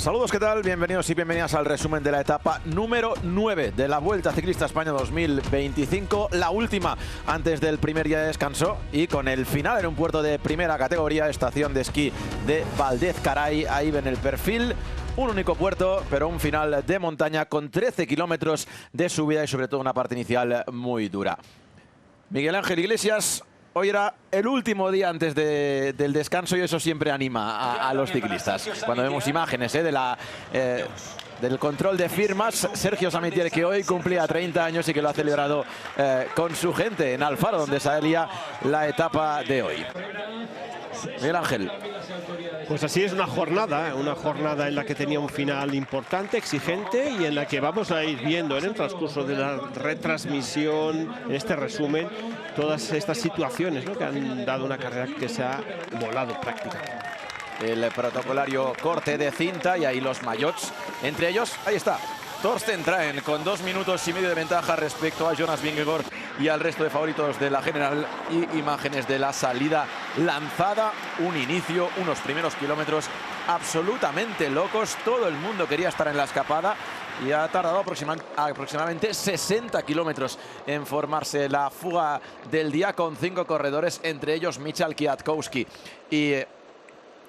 Saludos, ¿qué tal? Bienvenidos y bienvenidas al resumen de la etapa número 9 de la Vuelta Ciclista a España 2025, la última antes del primer día de descanso y con el final en un puerto de primera categoría, estación de esquí de Valdez-Caray. Ahí ven el perfil, un único puerto, pero un final de montaña con 13 kilómetros de subida y sobre todo una parte inicial muy dura. Miguel Ángel Iglesias, hoy era el último día antes del descanso y eso siempre anima a los ciclistas. Cuando vemos imágenes del control de firmas, Sergio Samitier, que hoy cumplía 30 años y que lo ha celebrado con su gente en Alfaro, donde salía la etapa de hoy. Miguel Ángel. Pues así es una jornada en la que tenía un final importante, exigente y en la que vamos a ir viendo en el transcurso de la retransmisión, en este resumen, todas estas situaciones, ¿no?, que han dado una carrera que se ha volado prácticamente. El protocolario corte de cinta y ahí los maillots, entre ellos, ahí está, Torsten Traen con 2 minutos y medio de ventaja respecto a Jonas Vingegaard y al resto de favoritos de la general, y imágenes de la salida lanzada, un inicio, unos primeros kilómetros absolutamente locos. Todo el mundo quería estar en la escapada y ha tardado aproximadamente 60 kilómetros en formarse la fuga del día, con 5 corredores, entre ellos Michał Kwiatkowski y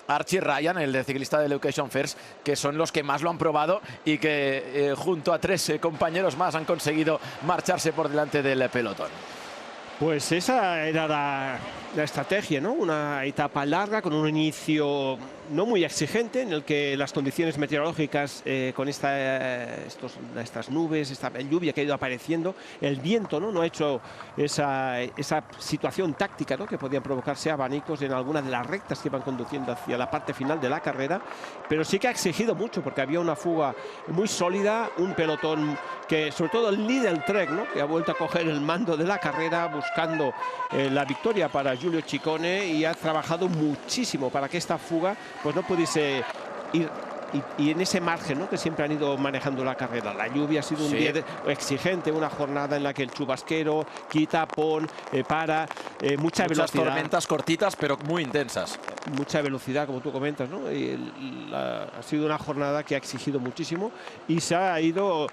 Archie Ryan, el ciclista de Education First, que son los que más lo han probado y que junto a 3 compañeros más han conseguido marcharse por delante del pelotón. Pues esa era la estrategia, ¿no? Una etapa larga con un inicio no muy exigente, en el que las condiciones meteorológicas, con estas nubes, esta lluvia que ha ido apareciendo, el viento, ¿no?, no ha hecho esa situación táctica, ¿no?, que podían provocarse abanicos en algunas de las rectas que iban conduciendo hacia la parte final de la carrera, pero sí que ha exigido mucho porque había una fuga muy sólida, un pelotón que, sobre todo el Lidl Trek, ¿no?, que ha vuelto a coger el mando de la carrera buscando la victoria para Giulio Ciccone, y ha trabajado muchísimo para que esta fuga pues no pudiese ir y en ese margen, ¿no?, que siempre han ido manejando la carrera. La lluvia ha sido un día exigente, una jornada en la que el chubasquero quita, mucha velocidad. Muchas tormentas cortitas pero muy intensas. Mucha velocidad, como tú comentas, ¿no? Ha sido una jornada que ha exigido muchísimo y se ha ido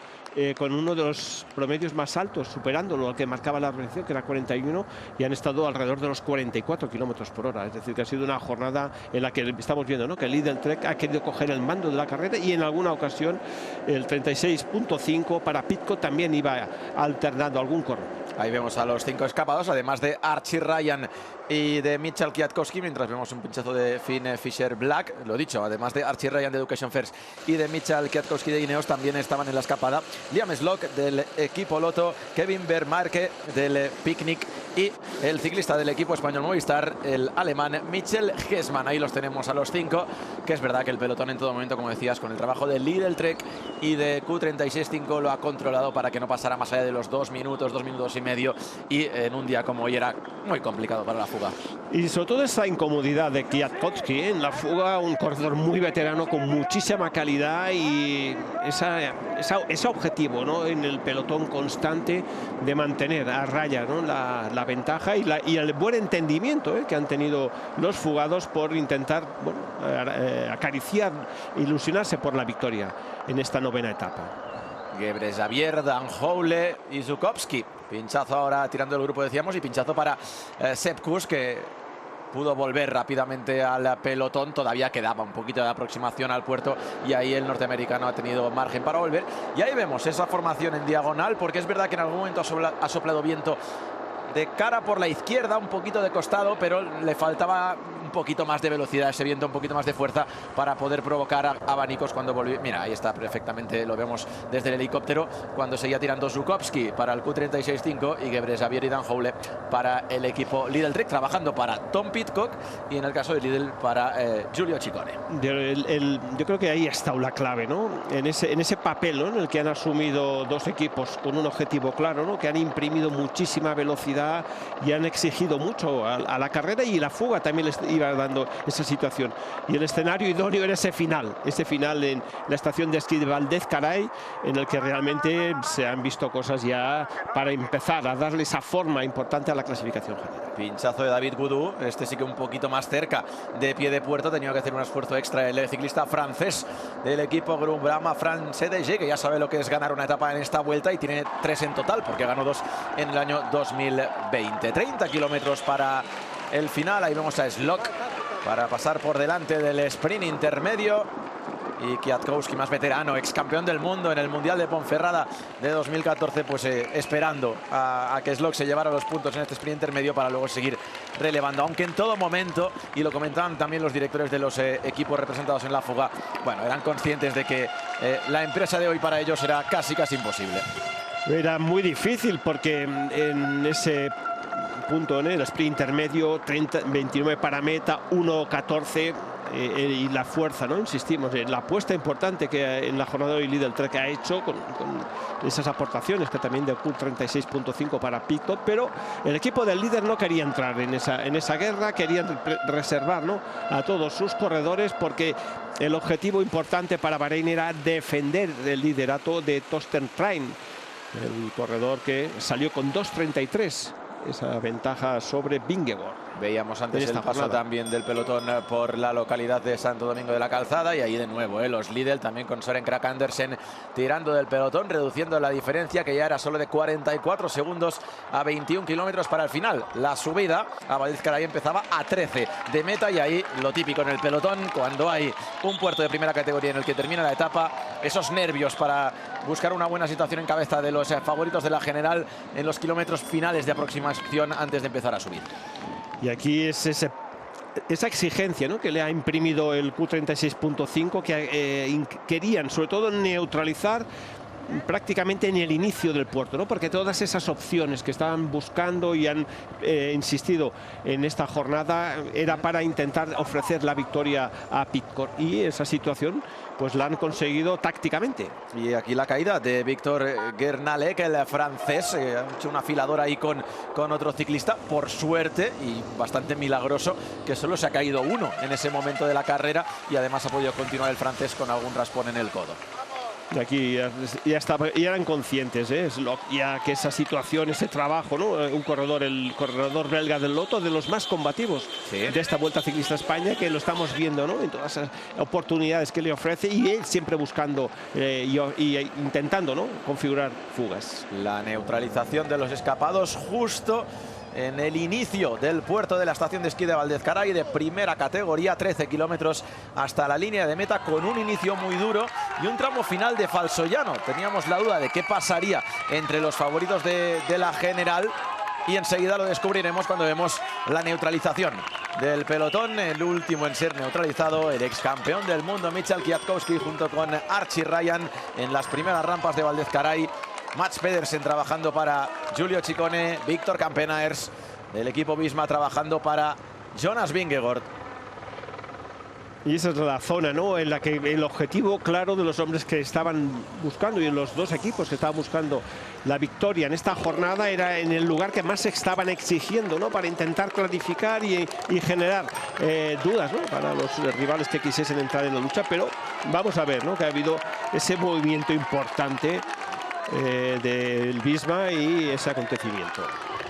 con uno de los promedios más altos, superándolo al que marcaba la organización, que era 41, y han estado alrededor de los 44 kilómetros por hora. Es decir, que ha sido una jornada en la que estamos viendo, ¿no?, que el Lidl Trek ha querido coger el mando de la carrera, y en alguna ocasión el 36.5 para Pidcock también iba alternando algún corredor. Ahí vemos a los 5 escapados, además de Archie Ryan y de Michał Kwiatkowski, mientras vemos un pinchazo de Finn Fisher-Black. Lo dicho, además de Archie Ryan de Education First y de Michał Kwiatkowski de Ineos, también estaban en la escapada Liam Slock del equipo Lotto, Kevin Vermaerke del Picnic y el ciclista del equipo español Movistar, el alemán Michel Hessmann. Ahí los tenemos a los 5, que es verdad que el pelotón en todo momento, como decías, con el trabajo de Lidl Trek y de Q36.5 lo ha controlado para que no pasara más allá de los 2 minutos y medio, y en un día como hoy era muy complicado para la fuga. Y sobre todo esa incomodidad de Kwiatkowski en la fuga, un corredor muy veterano con muchísima calidad, y ese objetivo, ¿no?, en el pelotón constante de mantener a raya, ¿no?, la ventaja y el buen entendimiento que han tenido los fugados por intentar, bueno, acariciar, ilusionarse por la victoria en esta 9ª etapa. Gebresevier, Dan Houle y Zukowski. Pinchazo ahora tirando el grupo, decíamos, y pinchazo para Sepp Kuss, que pudo volver rápidamente al pelotón. Todavía quedaba un poquito de aproximación al puerto y ahí el norteamericano ha tenido margen para volver. Y ahí vemos esa formación en diagonal, porque es verdad que en algún momento ha soplado viento de cara por la izquierda, un poquito de costado, pero le faltaba un poquito más de velocidad, ese viento, un poquito más de fuerza para poder provocar abanicos cuando volvió. Mira, ahí está perfectamente, lo vemos desde el helicóptero, cuando seguía tirando Zukowski para el Q36.5 y Gebresevier y Dan Houle para el equipo Lidl Trek, trabajando para Tom Pidcock y en el caso de Lidl para Giulio Ciccone. Yo creo que ahí ha estado la clave, ¿no?, en ese papel, ¿no?, en el que han asumido dos equipos con un objetivo claro, ¿no?, que han imprimido muchísima velocidad y han exigido mucho a la carrera, y la fuga también les iba siga dando esa situación. Y el escenario idóneo era ese final en la estación de esquí de Valdez-Caray, en el que realmente se han visto cosas ya para empezar a darle esa forma importante a la clasificación general. Pinchazo de David Goudou, este sí que un poquito más cerca de pie de puerto, ha tenido que hacer un esfuerzo extra el ciclista francés del equipo Groupama, Fran CDG, que ya sabe lo que es ganar una etapa en esta vuelta y tiene 3 en total porque ganó 2 en el año 2020. 30 kilómetros para el final, ahí vemos a Slock para pasar por delante del sprint intermedio. Y Kwiatkowski, más veterano, ex campeón del mundo en el Mundial de Ponferrada de 2014, pues esperando a que Slock se llevara los puntos en este sprint intermedio para luego seguir relevando. Aunque en todo momento, y lo comentaban también los directores de los equipos representados en la fuga, bueno, eran conscientes de que la empresa de hoy para ellos era casi imposible. Era muy difícil porque en ese punto, en el sprint intermedio, 29 para meta, 1:14. Y la fuerza, ¿no? Insistimos, la apuesta importante que en la jornada de hoy Lidl Trek ha hecho con esas aportaciones que también de Q36.5 para Pitcock, pero el equipo del líder no quería entrar en esa guerra, querían reservar, ¿no?, a todos sus corredores, porque el objetivo importante para Bahrein era defender el liderato de Torsten Klein, el corredor que salió con 2:33, esa ventaja sobre Vingegaard. Veíamos antes el paso también del pelotón por la localidad de Santo Domingo de la Calzada, y ahí de nuevo los Lidl también con Søren Kragh Andersen tirando del pelotón, reduciendo la diferencia que ya era solo de 44 segundos a 21 kilómetros para el final. La subida a Valdez-Caray empezaba a 13 de meta, y ahí lo típico en el pelotón, cuando hay un puerto de primera categoría en el que termina la etapa, esos nervios para buscar una buena situación en cabeza de los favoritos de la general en los kilómetros finales de aproximación antes de empezar a subir. Y aquí es esa exigencia, ¿no?, que le ha imprimido el Q36.5, que querían sobre todo neutralizar prácticamente en el inicio del puerto, ¿no?, porque todas esas opciones que estaban buscando y han insistido en esta jornada era para intentar ofrecer la victoria a Pitcock, y esa situación pues la han conseguido tácticamente. Y aquí la caída de Victor Gernalek, el francés, ha hecho una afiladora ahí con otro ciclista, por suerte, y bastante milagroso que solo se ha caído uno en ese momento de la carrera, y además ha podido continuar el francés con algún raspón en el codo. Y aquí ya eran conscientes, ya que esa situación, ese trabajo, ¿no?, el corredor belga del Lotto, de los más combativos de esta Vuelta Ciclista a España, que lo estamos viendo, ¿no?, en todas esas oportunidades que le ofrece, y él siempre buscando y intentando, ¿no?, configurar fugas. La neutralización de los escapados justo en el inicio del puerto de la estación de esquí de Valdez-Caray, de primera categoría, 13 kilómetros hasta la línea de meta, con un inicio muy duro y un tramo final de falso llano. Teníamos la duda de qué pasaría entre los favoritos de la general, y enseguida lo descubriremos cuando vemos la neutralización del pelotón. El último en ser neutralizado, el ex campeón del mundo Michał Kwiatkowski, junto con Archie Ryan en las primeras rampas de Valdez-Caray. Mats Pedersen trabajando para Giulio Ciccone, Víctor Campenaers del equipo Visma trabajando para Jonas Vingegaard. Y esa es la zona, ¿no?, en la que el objetivo claro de los hombres que estaban buscando, y en los dos equipos que estaban buscando la victoria en esta jornada, era en el lugar que más se estaban exigiendo, ¿no?, para intentar clarificar y generar dudas, ¿no?, para los rivales que quisiesen entrar en la lucha. Pero vamos a ver, ¿no?, que ha habido ese movimiento importante del Visma y ese acontecimiento.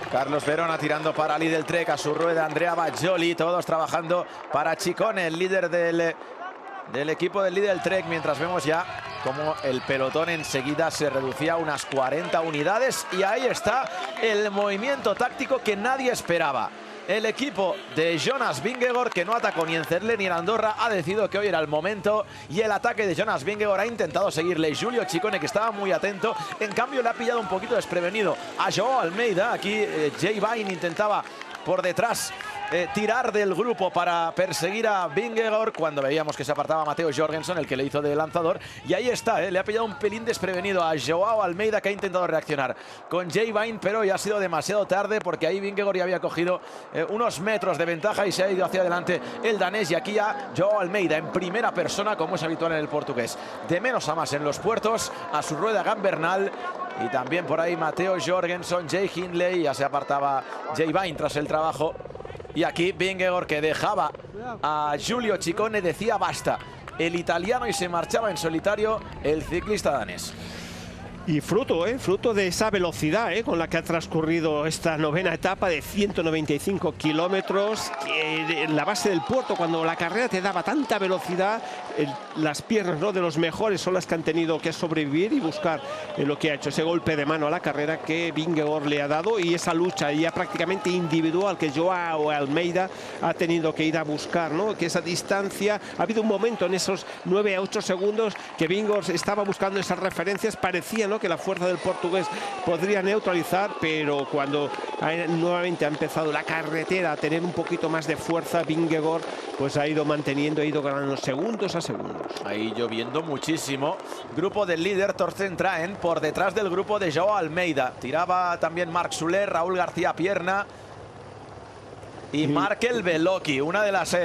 Carlos Verona tirando para Lidl Trek, a su rueda Andrea Bajoli, todos trabajando para Ciccone, el líder del equipo del Lidl Trek, mientras vemos ya como el pelotón enseguida se reducía a unas 40 unidades, y ahí está el movimiento táctico que nadie esperaba. El equipo de Jonas Vingegaard, que no atacó ni en Cerle ni en Andorra, ha decidido que hoy era el momento, y el ataque de Jonas Vingegaard ha intentado seguirle Giulio Ciccone, que estaba muy atento. En cambio le ha pillado un poquito desprevenido a Joao Almeida. Aquí Jay Vine intentaba por detrás tirar del grupo para perseguir a Vingegaard, cuando veíamos que se apartaba Matteo Jorgensen, el que le hizo de lanzador. Y ahí está, le ha pillado un pelín desprevenido a Joao Almeida, que ha intentado reaccionar con Jay Vine, pero ya ha sido demasiado tarde, porque ahí Vingegaard ya había cogido unos metros de ventaja y se ha ido hacia adelante el danés. Y aquí ya Joao Almeida en primera persona, como es habitual en el portugués, de menos a más en los puertos, a su rueda Gambernal. Y también por ahí Matteo Jorgensen, Jay Hindley, ya se apartaba Jay Vine tras el trabajo Y aquí Vingegaard, que dejaba a Giulio Ciccone, decía basta el italiano y se marchaba en solitario el ciclista danés. Y fruto de esa velocidad con la que ha transcurrido esta novena etapa de 195 kilómetros, que en la base del puerto, cuando la carrera te daba tanta velocidad, las piernas, ¿no?, de los mejores son las que han tenido que sobrevivir y buscar lo que ha hecho, ese golpe de mano a la carrera que Vingegaard le ha dado, y esa lucha ya prácticamente individual que Joao Almeida ha tenido que ir a buscar, ¿no?, que esa distancia, ha habido un momento en esos 9 a 8 segundos que Vingegaard estaba buscando esas referencias, parecía, ¿no?, que la fuerza del portugués podría neutralizar, pero cuando nuevamente ha empezado la carretera a tener un poquito más de fuerza, Vingegaard pues ha ido manteniendo, ha ido ganando segundos a segundos. Ahí lloviendo muchísimo. Grupo del líder Torsten Traen por detrás del grupo de Joao Almeida. Tiraba también Marc Soler, Raúl García Pierna y Markel Bellocchi. Una de las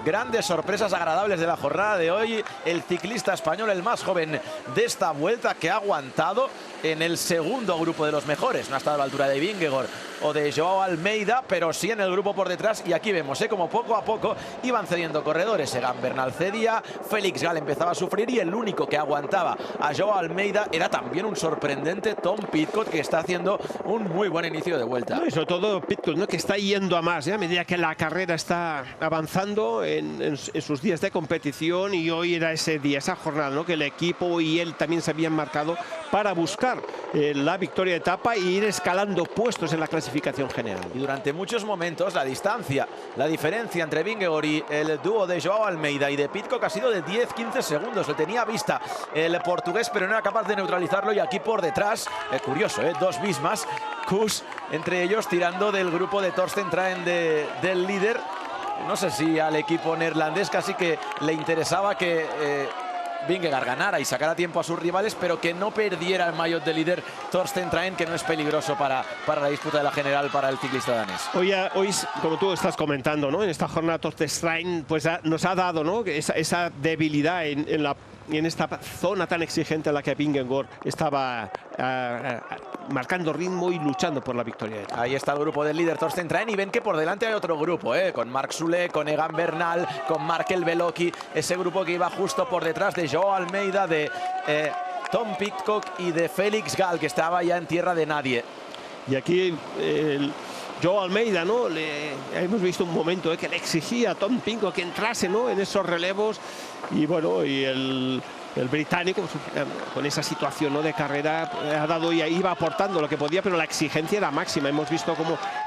grandes sorpresas agradables de la jornada de hoy, el ciclista español, el más joven de esta vuelta, que ha aguantado en el segundo grupo de los mejores. No ha estado a la altura de Vingegaard o de Joao Almeida, pero sí en el grupo por detrás. Y aquí vemos como poco a poco iban cediendo corredores. Egan Bernal cedía, Félix Gall empezaba a sufrir, y el único que aguantaba a Joao Almeida era también un sorprendente Tom Pidcock, que está haciendo un muy buen inicio de vuelta. Y sobre todo Pidcock, ¿no?, que está yendo a más, a medida que la carrera está avanzando en sus días de competición, y hoy era ese día, esa jornada, ¿no?, que el equipo y él también se habían marcado para buscar la victoria de etapa e ir escalando puestos en la clasificación general. Y durante muchos momentos la diferencia entre Vingegaard y el dúo de Joao Almeida y de Pidcock ha sido de 10-15 segundos. Lo tenía a vista el portugués, pero no era capaz de neutralizarlo. Y aquí por detrás, curioso, dos mismas, Kuss entre ellos, tirando del grupo de Torsten Traen del líder. No sé si al equipo neerlandés casi que le interesaba que Vingegaard ganara y sacara tiempo a sus rivales, pero que no perdiera el maillot de líder Torsten Traen, que no es peligroso para la disputa de la general para el ciclista danés. Hoy, como tú estás comentando, ¿no?, en esta jornada Torsten Traen pues nos ha dado, ¿no?, esa debilidad en esta zona tan exigente en la que Vingegaard estaba marcando ritmo y luchando por la victoria. Ahí está el grupo del líder Torsten Traen, y ven que por delante hay otro grupo, con Marc Soler, con Egan Bernal, con Markel Bellocchi, ese grupo que iba justo por detrás de Joao Almeida, de Tom Pidcock y de Félix Gall, que estaba ya en tierra de nadie. Y aquí Joao Almeida, ¿no?, hemos visto un momento que le exigía a Tom Pidcock que entrase, ¿no?, en esos relevos, y bueno, y el británico con esa situación, ¿no?, de carrera ha dado y iba aportando lo que podía, pero la exigencia era máxima. Hemos visto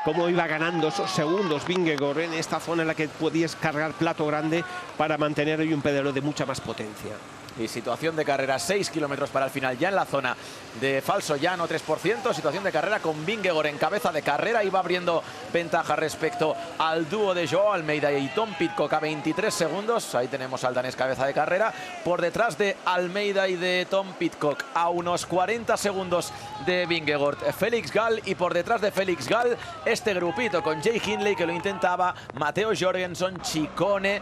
cómo iba ganando esos segundos Vingegaard en esta zona en la que podías cargar plato grande para mantener hoy un pedaleo de mucha más potencia. Y situación de carrera, 6 kilómetros para el final, ya en la zona de falso llano, 3%. Situación de carrera con Vingegaard en cabeza de carrera, iba abriendo ventaja respecto al dúo de Joao Almeida y Tom Pidcock a 23 segundos. Ahí tenemos al danés cabeza de carrera, por detrás de Almeida y de Tom Pidcock, a unos 40 segundos de Vingegaard, Félix Gall, y por detrás de Félix Gall este grupito con Jay Hindley, que lo intentaba, Matteo Jorgensen, Ciccone,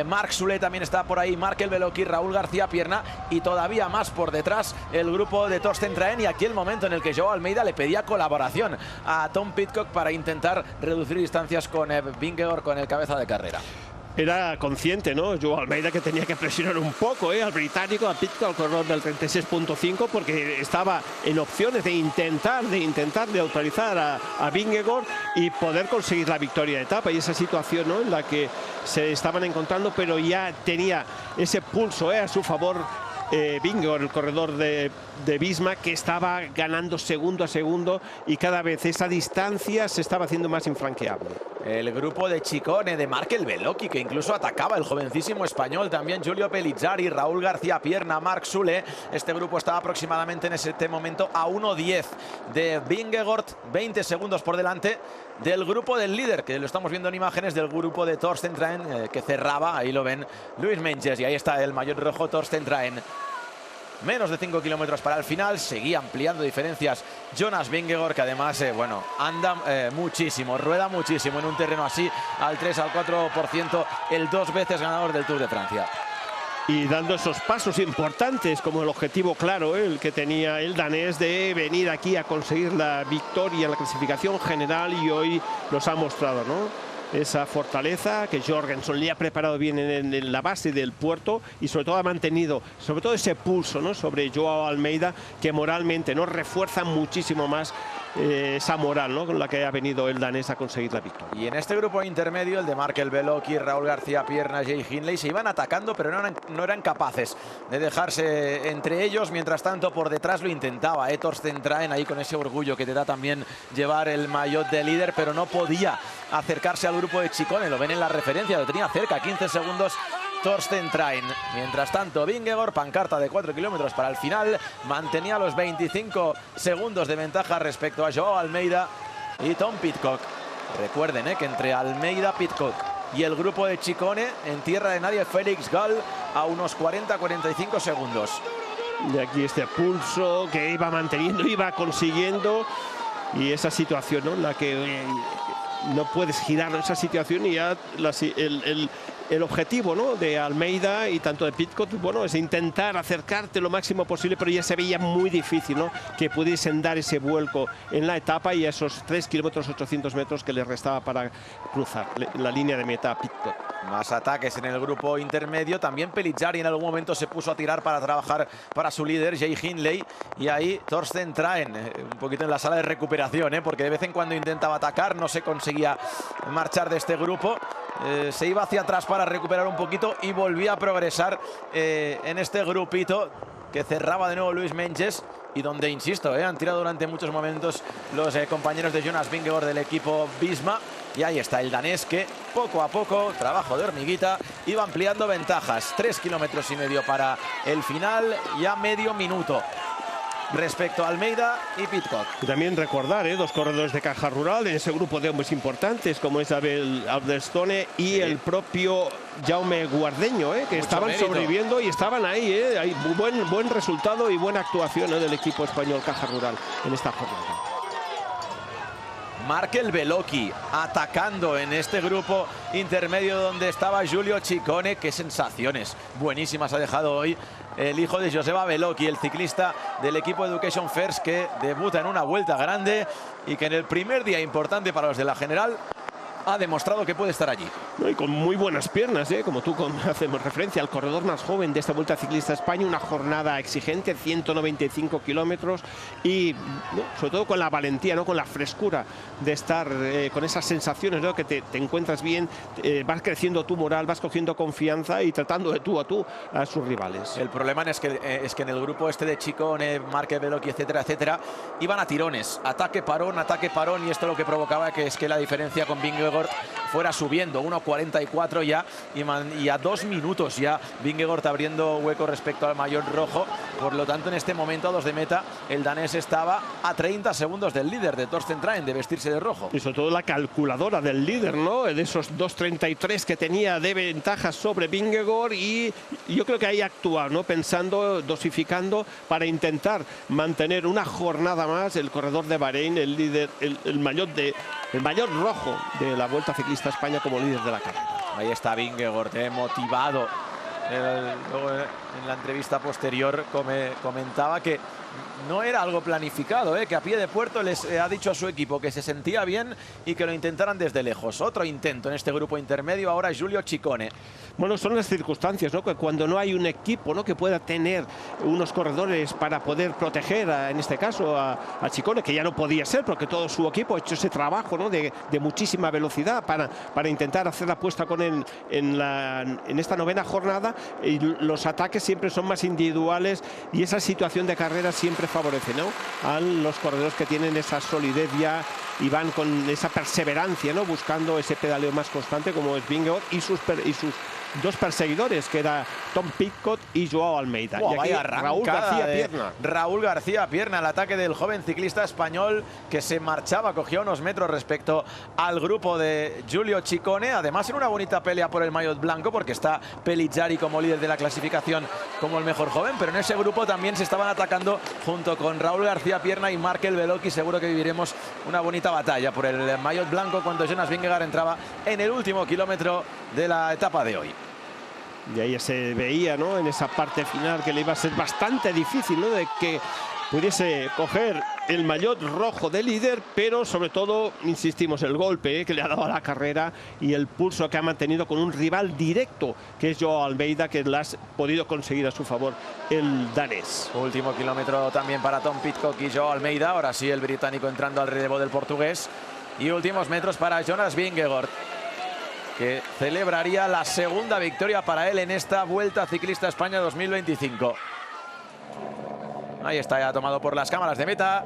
Marc Soler también está por ahí, Markel Bellocchi, Raúl García Pierna, y todavía más por detrás el grupo de Torsten Traen. Y aquí el momento en el que Joao Almeida le pedía colaboración a Tom Pidcock para intentar reducir distancias con Vingegaard, con el cabeza de carrera. Era consciente, ¿no?, Joao Almeida, que tenía que presionar un poco al británico, a Pidcock, al corredor del 36.5, porque estaba en opciones de intentar neutralizar a Vingegaard y poder conseguir la victoria de etapa. Y esa situación, ¿no?, en la que se estaban encontrando, pero ya tenía ese pulso a su favor Vingegaard, el corredor de Visma, que estaba ganando segundo a segundo, y cada vez esa distancia se estaba haciendo más infranqueable. El grupo de Ciccone, de Markel Bellocchi, que incluso atacaba el jovencísimo español, también Giulio Pellizzari, Raúl García Pierna, Marc Soler. Este grupo estaba aproximadamente en este momento a 1:10 de Vingegaard, 20 segundos por delante del grupo del líder, que lo estamos viendo en imágenes, del grupo de Torsten Traen, que cerraba, ahí lo ven, Luis Menges, y ahí está el maillot rojo Torsten Traen. Menos de 5 kilómetros para el final, seguía ampliando diferencias Jonas Vingegaard, que además, anda muchísimo, rueda muchísimo en un terreno así, al 3 al 4%, el 2 veces ganador del Tour de Francia. Y dando esos pasos importantes, como el objetivo claro, el que tenía el danés, de venir aquí a conseguir la victoria en la clasificación general, y hoy nos ha mostrado, ¿no?, esa fortaleza, que Jorgenson le ha preparado bien en la base del puerto y sobre todo ha mantenido, sobre todo ese pulso, ¿no?, sobre Joao Almeida, que moralmente nos refuerza muchísimo más esa moral, ¿no?, con la que ha venido el danés a conseguir la victoria. Y en este grupo intermedio, el de Markel Beloki, Raúl García Pierna, Jay Hindley, se iban atacando, pero no eran capaces de dejarse entre ellos. Mientras tanto, por detrás lo intentaba Thorsten Traen, ahí con ese orgullo que te da también llevar el maillot de líder, pero no podía acercarse al grupo de Ciccone. Lo ven en la referencia, lo tenía cerca, 15 segundos Thorsten Traen. Mientras tanto, Vingegaard, pancarta de 4 kilómetros para el final, mantenía los 25 segundos de ventaja respecto a Joao Almeida y Tom Pidcock. Recuerden que entre Almeida, Pidcock y el grupo de Ciccone, en tierra de nadie, Félix Gall a unos 40-45 segundos. Y aquí este pulso que iba manteniendo, iba consiguiendo, y esa situación, ¿no?, en la que no puedes girar esa situación, y ya el objetivo, ¿no?, de Almeida y tanto de Pidcock, bueno, es intentar acercarte lo máximo posible, pero ya se veía muy difícil, ¿no?, que pudiesen dar ese vuelco en la etapa y esos 3 kilómetros 800 metros que les restaba para cruzar la línea de meta a Pidcock. Más ataques en el grupo intermedio. También Pellizzari en algún momento se puso a tirar para trabajar para su líder, Jay Hindley. Y ahí Thorsten Traen, un poquito en la sala de recuperación, porque de vez en cuando intentaba atacar, no se conseguía marchar de este grupo. Se iba hacia atrás para recuperar un poquito y volvía a progresar en este grupito que cerraba de nuevo Luis Menges, y donde, insisto, han tirado durante muchos momentos los compañeros de Jonas Vingegaard del equipo Visma. Y ahí está el danés que poco a poco, trabajo de hormiguita, iba ampliando ventajas. 3,5 kilómetros para el final, ya medio minuto respecto a Almeida y Pidcock. Y también recordar, dos corredores de Caja Rural en ese grupo de hombres importantes, como es Abel Alderstone y el propio Jaume Guardeño, que estaban sobreviviendo y estaban ahí. Hay buen resultado y buena actuación del equipo español Caja Rural en esta jornada. Markel Beloki atacando en este grupo intermedio donde estaba Giulio Ciccone. Qué sensaciones buenísimas ha dejado hoy el hijo de Joseba Beloki, el ciclista del equipo Education First, que debuta en una vuelta grande y que en el primer día importante para los de la general ha demostrado que puede estar allí. Y con muy buenas piernas, como tú hacemos referencia, al corredor más joven de esta Vuelta Ciclista a España. Una jornada exigente, 195 kilómetros, y sobre todo con la valentía, con la frescura de estar con esas sensaciones, que te encuentras bien, vas creciendo tu moral, vas cogiendo confianza y tratando de tú a tú a sus rivales. El problema es que en el grupo este de Ciccone, Markel Beloki, etcétera, etcétera, iban a tirones, ataque, parón, y esto lo que provocaba que la diferencia con Vingegaard fuera subiendo, 1,44 ya, y a 2 minutos ya Vingegaard abriendo hueco respecto al maillot rojo. Por lo tanto, en este momento, a 2 de meta, el danés estaba a 30 segundos del líder, de Thorsten Traen, de vestirse de rojo. Y sobre todo la calculadora del líder, de esos 2,33 que tenía de ventaja sobre Vingegaard, y yo creo que ahí actúa, pensando, dosificando, para intentar mantener una jornada más el corredor de Bahrein, el líder, el maillot rojo de la Vuelta Ciclista a España como líder de la carrera. Ahí está Vingegaard, motivado. Luego en la entrevista posterior comentaba que no era algo planificado, que a pie de puerto les ha dicho a su equipo que se sentía bien y que lo intentaran desde lejos. Otro intento en este grupo intermedio, ahora Giulio Ciccone. Bueno, son las circunstancias, que cuando no hay un equipo, que pueda tener unos corredores para poder proteger, en este caso, a Ciccone, que ya no podía ser, porque todo su equipo ha hecho ese trabajo, de muchísima velocidad para intentar hacer la apuesta con él en esta 9ª jornada, y los ataques siempre son más individuales, y esa situación de carrera siempre favorece, a los corredores que tienen esa solidez ya y van con esa perseverancia, buscando ese pedaleo más constante, como es Vingegaard y sus dos perseguidores, que era Tom Pidcock y Joao Almeida. Wow, y aquí Raúl García Pierna. Raúl García Pierna, el ataque del joven ciclista español que se marchaba, cogía unos metros respecto al grupo de Giulio Ciccone. Además, en una bonita pelea por el maillot blanco, porque está Pellizzari como líder de la clasificación, como el mejor joven, pero en ese grupo también se estaban atacando junto con Raúl García Pierna y Markel Beloki. Seguro que viviremos una bonita batalla por el maillot blanco cuando Jonas Vingegaard entraba en el último kilómetro de la etapa de hoy. Y ahí se veía, en esa parte final, que le iba a ser bastante difícil, de que pudiese coger el maillot rojo de líder, pero sobre todo, insistimos, el golpe que le ha dado a la carrera y el pulso que ha mantenido con un rival directo, que es Joao Almeida, que lo ha podido conseguir a su favor el danés. Último kilómetro también para Tom Pidcock y Joao Almeida. Ahora sí, el británico entrando al relevo del portugués. Y últimos metros para Jonas Vingegaard, que celebraría la segunda victoria para él en esta Vuelta Ciclista España 2025. Ahí está, ya tomado por las cámaras de meta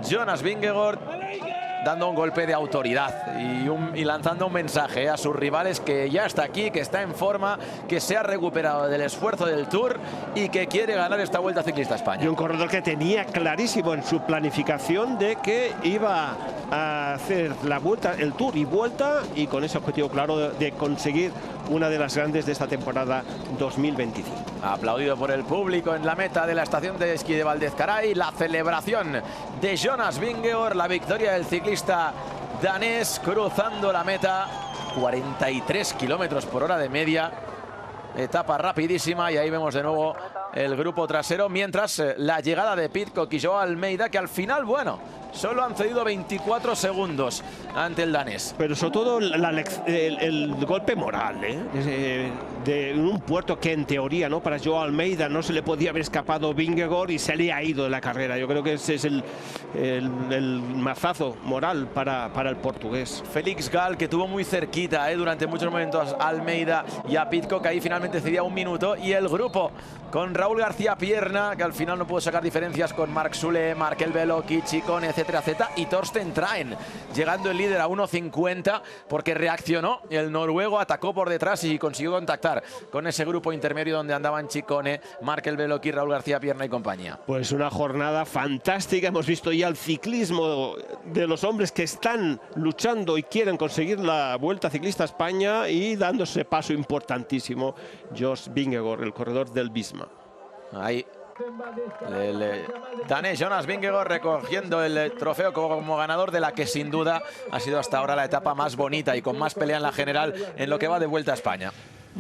Jonas Vingegaard, dando un golpe de autoridad y lanzando un mensaje a sus rivales, que ya está aquí, que está en forma, que se ha recuperado del esfuerzo del Tour y que quiere ganar esta Vuelta Ciclista España. Y un corredor que tenía clarísimo en su planificación de que iba a hacer la vuelta, el Tour y vuelta, y con ese objetivo claro de conseguir una de las grandes de esta temporada 2025. Aplaudido por el público en la meta de la estación de esquí de Valdezcaray, la celebración de Jonas Vingegaard, la victoria del ciclista danés cruzando la meta, 43 kilómetros por hora de media, etapa rapidísima, y ahí vemos de nuevo el grupo trasero, mientras la llegada de Pidcock y Joao Almeida, que al final, bueno, solo han cedido 24 segundos ante el danés. Pero sobre todo el golpe moral, de un puerto que en teoría, ¿no?, para Joao Almeida no se le podía haber escapado Vingegaard y se le ha ido de la carrera. Yo creo que ese es el mazazo moral para el portugués. Félix Gall, que tuvo muy cerquita durante muchos momentos a Almeida y a Pidcock, ahí finalmente cedía un minuto, y el grupo con Raúl García Pierna, que al final no pudo sacar diferencias con Marc Soler, Markel Beloki, Chicone, etcétera, etcétera, y Torsten Traen, llegando el líder a 1.50 porque reaccionó. El noruego atacó por detrás y consiguió contactar con ese grupo intermedio donde andaban Chicone, Markel Beloki, Raúl García Pierna y compañía. Pues una jornada fantástica. Hemos visto ya el ciclismo de los hombres que están luchando y quieren conseguir la Vuelta Ciclista España, y dándose paso importantísimo Jonas Vingegaard, el corredor del Visma. Ahí el danés Jonas Vingegaard recogiendo el trofeo como ganador de la que sin duda ha sido hasta ahora la etapa más bonita y con más pelea en la general en lo que va de Vuelta a España.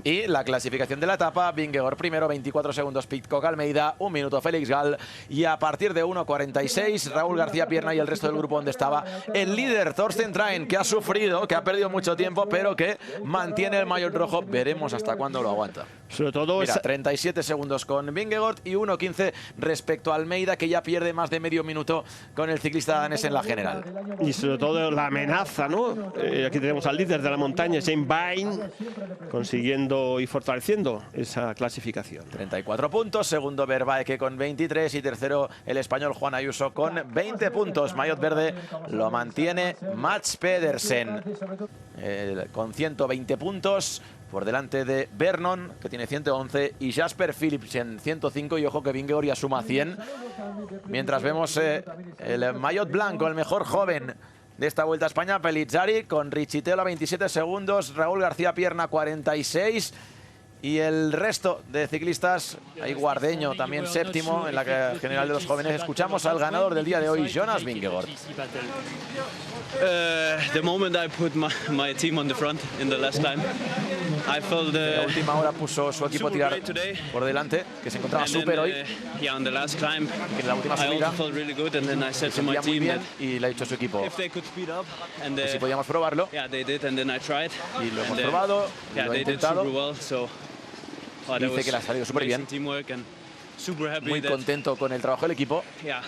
Y la clasificación de la etapa: Vingegaard primero, 24 segundos Pidcock, Almeida, 1 minuto Félix Gall, y a partir de 1.46 Raúl García Pierna y el resto del grupo, donde estaba el líder Torsten Traen, que ha sufrido, que ha perdido mucho tiempo, pero que mantiene el maillot rojo. Veremos hasta cuándo lo aguanta. Sobre todo, mira, 37 segundos con Vingegaard y 1.15 respecto a Almeida, que ya pierde más de medio minuto con el ciclista danés en la general. Y sobre todo la amenaza, ¿no? Aquí tenemos al líder de la montaña, James Vine, consiguiendo y fortaleciendo esa clasificación. 34 puntos, segundo Vervaeke con 23 y tercero el español Juan Ayuso con 20 puntos. Maillot verde lo mantiene Mats Pedersen con 120 puntos, por delante de Vernon, que tiene 111, y Jasper Philipsen 105, y ojo que Vingegaard ya suma 100. Mientras vemos el maillot blanco, el mejor joven de esta Vuelta a España, Pellizzari, con Richitelo a 27 segundos, Raúl García Pierna 46, y el resto de ciclistas, hay Guardeño también séptimo en la general de los jóvenes. Escuchamos al ganador del día de hoy, Jonas Vingegaard. The moment I put my team on the front in the last climb, I felt en la última hora puso su equipo a tirar por delante, que se encontraba súper hoy. Yeah, on the last climb, que en la última subida really good, and then I said se to my sentía muy team bien, y le ha dicho a su equipo que si podíamos probarlo. Yeah, they did, and then I tried. Y lo hemos probado, yeah, lo he they did intentado. super well, so dice que le ha salido súper bien. Muy contento con el trabajo del equipo. Yeah,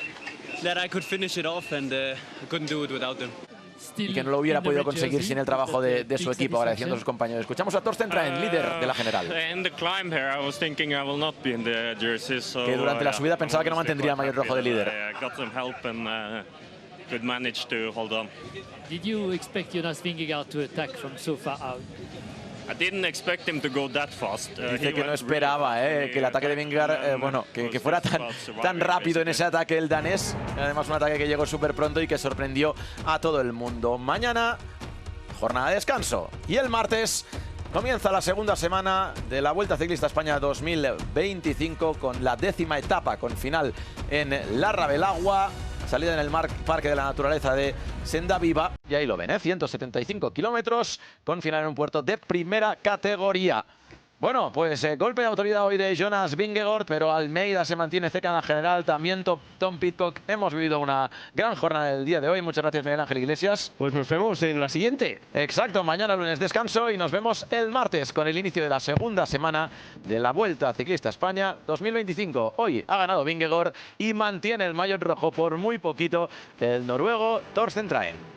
that I could finish it off, and I couldn't do it without them. Y que no lo hubiera podido conseguir sin el trabajo de su equipo, agradeciendo a sus compañeros. Escuchamos a Torsten Traen, líder de la general, que durante la subida pensaba que no mantendría el maillot rojo de líder. Did you expect Jonas Vingegaard to attack from so far out? Dice que no esperaba que el ataque de Vingegaard, bueno, que fuera tan rápido en ese ataque el danés. Además, un ataque que llegó súper pronto y que sorprendió a todo el mundo. Mañana, jornada de descanso. Y el martes comienza la segunda semana de la Vuelta Ciclista España 2025, con la 10ª etapa, con final en Larra del Agua. Salida en el Parque de la Naturaleza de Senda Viva. Y ahí lo ven, 175 kilómetros, con final en un puerto de primera categoría. Bueno, pues golpe de autoridad hoy de Jonas Vingegaard, pero Almeida se mantiene cerca en la general, también Tom Pidcock. Hemos vivido una gran jornada el día de hoy. Muchas gracias, Miguel Ángel Iglesias. Pues nos vemos en la siguiente. Exacto, mañana lunes descanso y nos vemos el martes con el inicio de la segunda semana de la Vuelta Ciclista España 2025. Hoy ha ganado Vingegaard y mantiene el maillot rojo por muy poquito el noruego Thorsten Traen.